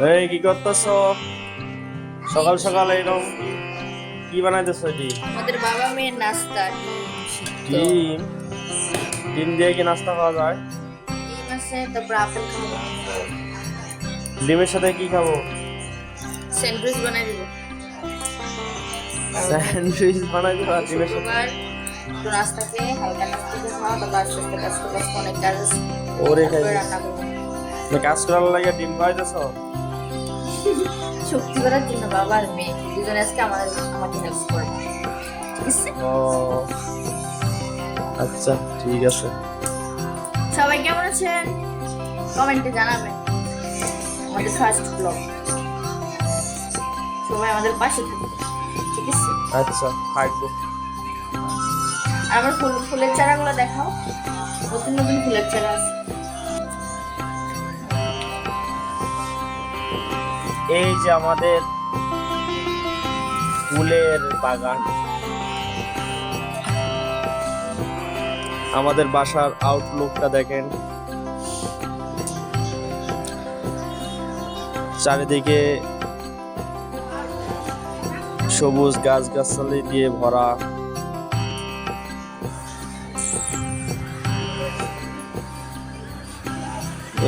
এই কি করতেছো সকাল সকাল এরকম? কি বানাইতেছো এটি? আমাদের বাবা মেয়ের নাস্তা ডিম সিদ্ধ। ডিম? ডিম দিয়ে কি নাস্তা খাওয়া যায়? ডিম আছে, তারপর আপেল খাবো, ডিমের সাথে কি খাবো? স্যান্ডউইচ বানাই দিব। স্যান্ডউইচ বানাই দিবা ডিমের সাথে? শুক্রবার একটু নাস্তা খেয়ে হালকা নাস্তা খেয়ে খাওয়া, তারপর আস্তে আস্তে কাজ করতে আসতে অনেক কাজ আছে। ওরে খাই তারপরে রান্না করবো কাজ করার লাগে ডিম খাইতেছো? শক্তি করার জন্য। বাবা আর মেয়ে দুজনে আজকে আমাকে হেল্প করবে, ঠিক আছে? ও আচ্ছা ঠিক আছে। সবাই কেমন আছেন কমেন্টে জানাবেন। আমাদের ফার্স্ট ব্লগ, সবাই আমাদের পাশে থাকবে, ঠিক আছে? আচ্ছা থাকবো। আর আমার ফুলের চারাগুলো দেখাও, নতুন নতুন ফুলের চারা আছে। এই যে আমাদের ফুলের বাগান, আমাদের বাসার আউটলুকটা দেখেন। চারিদিকে সবুজ গাছগাছালি দিয়ে ভরা।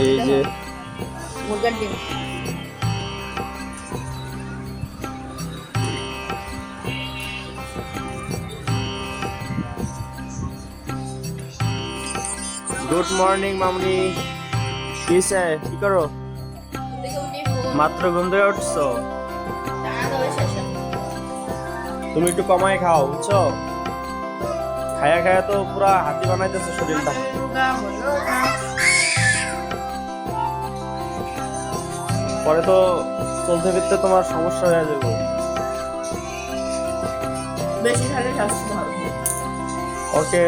এই যে মুরগার ডিম, গুড মর্নিং মামনি। কিসে কি করো? মাত্র ঘুম থেকে উঠছো? তুমি একটু কমায় খাও বুঝছো? খায়া খায়া তো পুরা হাতি বানাইতেছো শরীরটা। পরে তো চলতে ফিরতে তোমার সমস্যা হয়ে যাবে। বেশি খেলে স্বাস্থ্য ভালো। ওকে।